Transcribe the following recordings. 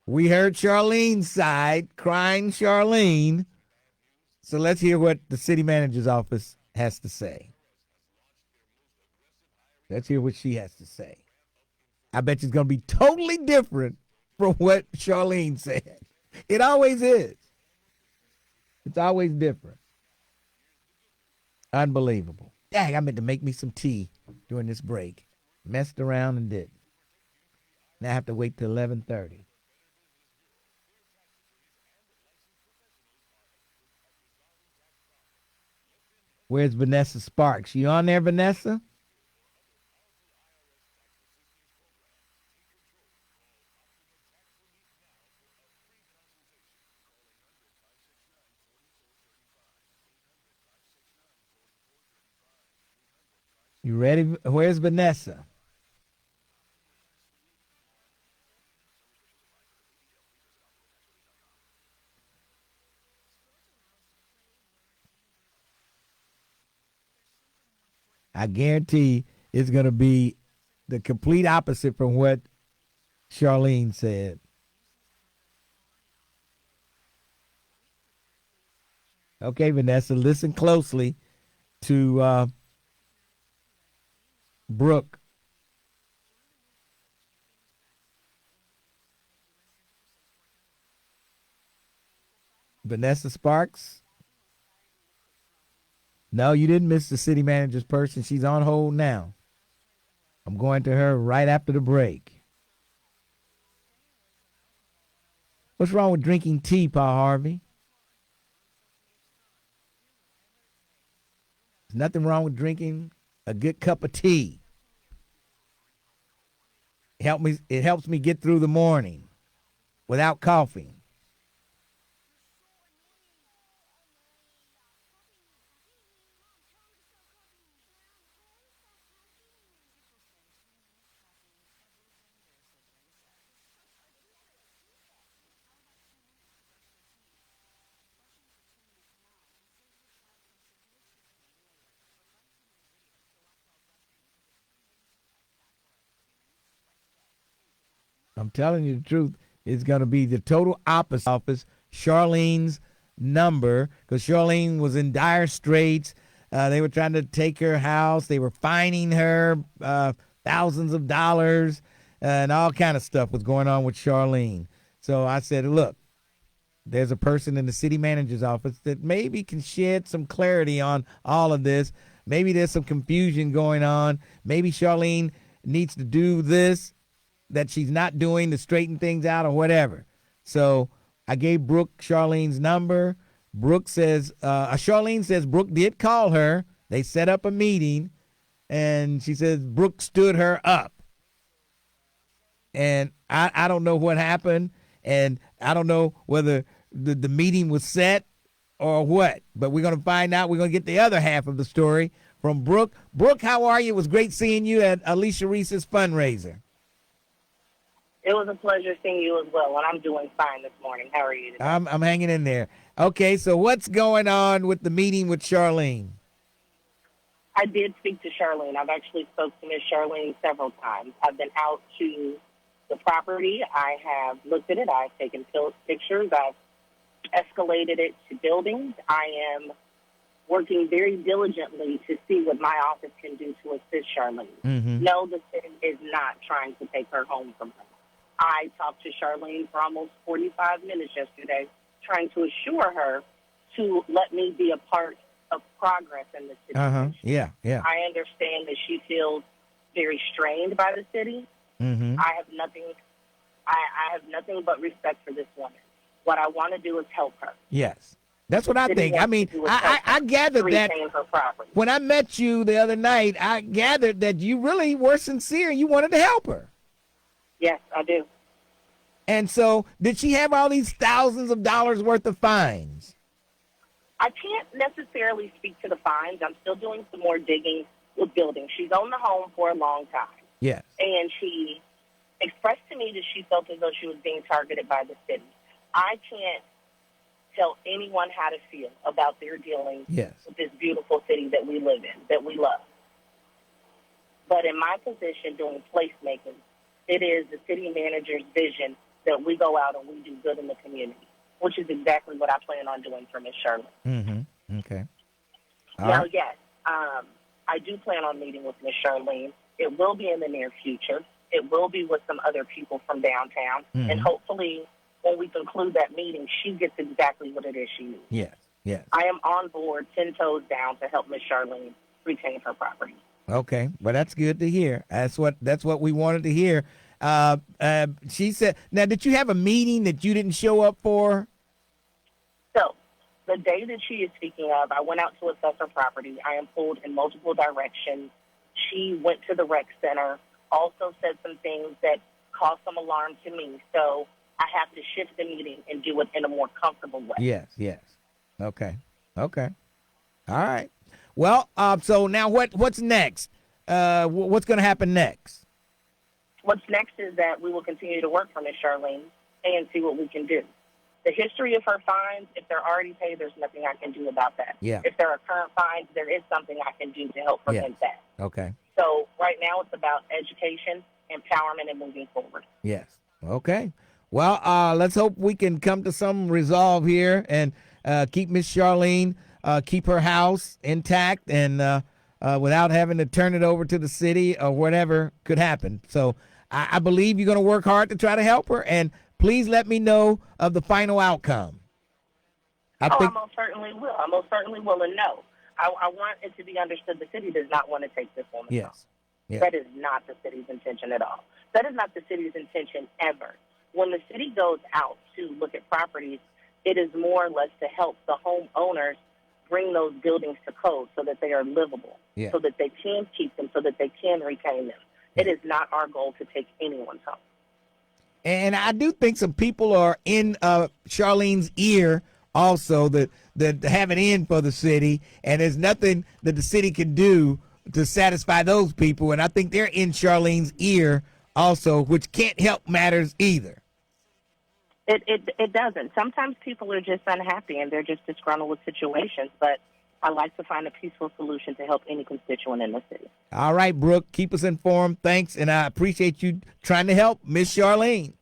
We heard Charlene's side, crying Charlene. So let's hear what the city manager's office has to say. Let's hear what she has to say. I bet you it's going to be totally different from what Charlene said. It always is. It's always different. Unbelievable. Dang, I meant to make me some tea during this break. Messed around and didn't. Now I have to wait till 11:30. Where's Vanessa Sparks? You on there, Vanessa? You ready? Where's Vanessa? I guarantee it's going to be the complete opposite from what Charlene said. Okay, Vanessa, listen closely to Brooke. Vanessa Sparks? No, you didn't miss the city manager's person. She's on hold now. I'm going to her right after the break. What's wrong with drinking tea, Pa Harvey? There's nothing wrong with drinking a good cup of tea. It helps me get through the morning without coughing. I'm telling you the truth. It's going to be the total opposite office. Charlene's number, because Charlene was in dire straits. They were trying to take her house. They were fining her thousands of dollars, and all kind of stuff was going on with Charlene. So I said, look, there's a person in the city manager's office that maybe can shed some clarity on all of this. Maybe there's some confusion going on. Maybe Charlene needs to do this that she's not doing to straighten things out or whatever. So I gave Brooke Charlene's number. Charlene says Brooke did call her. They set up a meeting, and she says Brooke stood her up. And I don't know what happened, and I don't know whether the meeting was set or what, but we're going to find out. We're going to get the other half of the story from Brooke. Brooke, how are you? It was great seeing you at Alicia Reese's fundraiser. It was a pleasure seeing you as well, and I'm doing fine this morning. How are you today? I'm hanging in there. Okay, so what's going on with the meeting with Charlene? I did speak to Charlene. I've actually spoke to Miss Charlene several times. I've been out to the property. I have looked at it. I've taken pictures. I've escalated it to buildings. I am working very diligently to see what my office can do to assist Charlene. Mm-hmm. No, the city is not trying to take her home from her. I talked to Charlene for almost 45 minutes yesterday, trying to assure her to let me be a part of progress in the situation. Yeah. I understand that she feels very strained by the city. Mm-hmm. I have nothing but respect for this woman. What I want to do is help her. Yes. That's what I think. I mean, I gathered that when I met you the other night, I gathered that you really were sincere and you wanted to help her. Yes, I do. And so, did she have all these thousands of dollars worth of fines? I can't necessarily speak to the fines. I'm still doing some more digging with buildings. She's owned the home for a long time. Yes. And she expressed to me that she felt as though she was being targeted by the city. I can't tell anyone how to feel about their dealings with this beautiful city that we live in, that we love. But in my position doing placemaking, it is the city manager's vision that we go out and we do good in the community, which is exactly what I plan on doing for Miss Charlene. Mm-hmm. Okay. Now, yes, I do plan on meeting with Miss Charlene. It will be in the near future. It will be with some other people from downtown. Mm-hmm. And hopefully, when we conclude that meeting, she gets exactly what it is she needs. Yes, yes. I am on board 10 toes down to help Miss Charlene retain her property. Okay, well, that's good to hear. That's what we wanted to hear. She said, now, did you have a meeting that you didn't show up for? So, the day that she is speaking of, I went out to assess her property. I am pulled in multiple directions. She went to the rec center, also said some things that caused some alarm to me. So I have to shift the meeting and do it in a more comfortable way. Yes. Okay. All right. Well, so now what's next? What's going to happen next? What's next is that we will continue to work for Miss Charlene and see what we can do. The history of her fines, if they're already paid, there's nothing I can do about that. Yeah. If there are current fines, there is something I can do to help prevent that. Okay. So right now it's about education, empowerment, and moving forward. Yes. Okay. Well, let's hope we can come to some resolve here and keep Miss Charlene, keep her house intact, and without having to turn it over to the city or whatever could happen. So I believe you're going to work hard to try to help her, and please let me know of the final outcome. I most certainly will. I most certainly will, and no. I want it to be understood the city does not want to take this woman. Yes. That is not the city's intention at all. That is not the city's intention ever. When the city goes out to look at properties, it is more or less to help the homeowners bring those buildings to code so that they are livable, so that they can keep them, so that they can retain them. It is not our goal to take anyone's home. And I do think some people are in Charlene's ear also that have it in for the city, and there's nothing that the city can do to satisfy those people. And I think they're in Charlene's ear also, which can't help matters either. It doesn't. Sometimes people are just unhappy and they're just disgruntled with situations, but I like to find a peaceful solution to help any constituent in the city. All right, Brooke, keep us informed. Thanks, and I appreciate you trying to help Miss Charlene.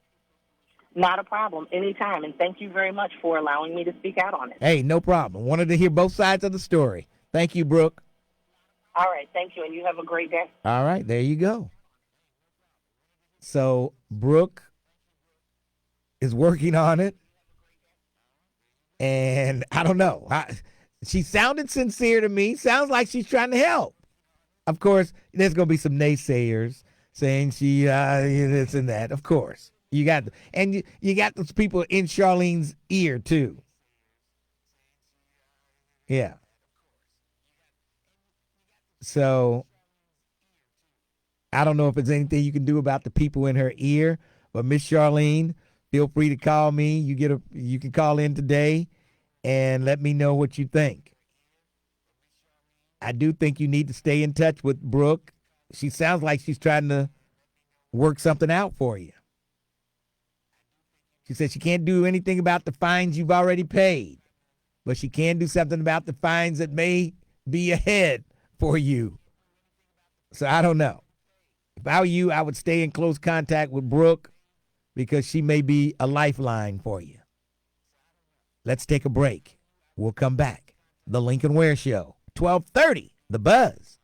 Not a problem. Anytime, and thank you very much for allowing me to speak out on it. Hey, no problem. Wanted to hear both sides of the story. Thank you, Brooke. All right, thank you, and you have a great day. All right, there you go. So Brooke is working on it, and I don't know. She sounded sincere to me. Sounds like she's trying to help. Of course, there's going to be some naysayers saying she this and that. Of course, you got you got those people in Charlene's ear too. Yeah. So I don't know if there's anything you can do about the people in her ear, but Miss Charlene, feel free to call me. You can call in today and let me know what you think. I do think you need to stay in touch with Brooke. She sounds like she's trying to work something out for you. She said she can't do anything about the fines you've already paid, but she can do something about the fines that may be ahead for you. So I don't know. If I were you, I would stay in close contact with Brooke because she may be a lifeline for you. Let's take a break. We'll come back. The Lincoln Ware Show, 1230, The Buzz.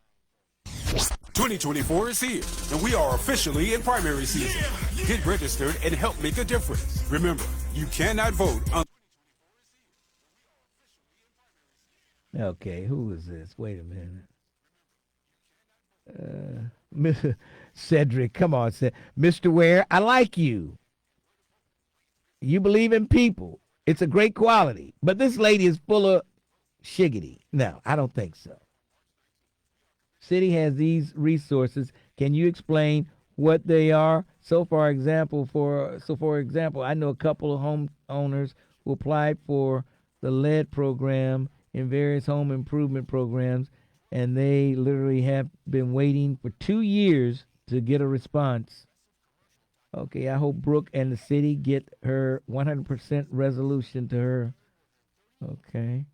2024 is here, and we are officially in primary season. Get registered and help make a difference. Remember, you cannot vote on... Okay, who is this? Wait a minute. Cedric, come on, Mr. Ware, I like you. You believe in people. It's a great quality. But this lady is full of shiggity. No, I don't think so. City has these resources. Can you explain what they are? For example, I know a couple of homeowners who applied for the lead program in various home improvement programs, and they literally have been waiting for 2 years to get a response. Okay, I hope Brooke and the city get her 100% resolution to her. Okay.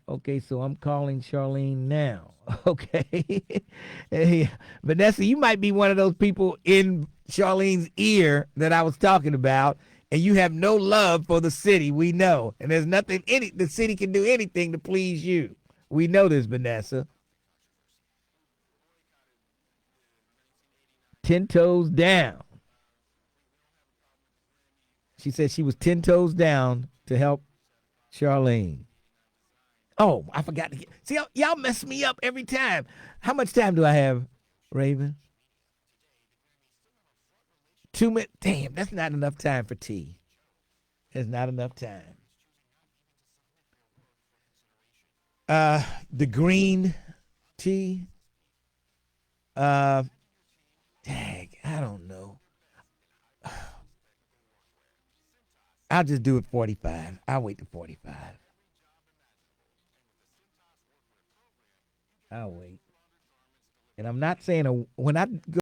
Okay, so I'm calling Charlene now. Okay. Hey, Vanessa, you might be one of those people in Charlene's ear that I was talking about, and you have no love for the city. We know. And there's nothing the city can do anything to please you. We know this, Vanessa. 10 toes down. She said she was 10 toes down to help Charlene. Oh, I forgot to get. See, y'all mess me up every time. How much time do I have, Raven? 2 minutes. Damn, that's not enough time for tea. There's not enough time. The green tea. Dang, I don't know. I'll just do it 45. I'll wait to 45. I'll wait. And I'm not saying when I go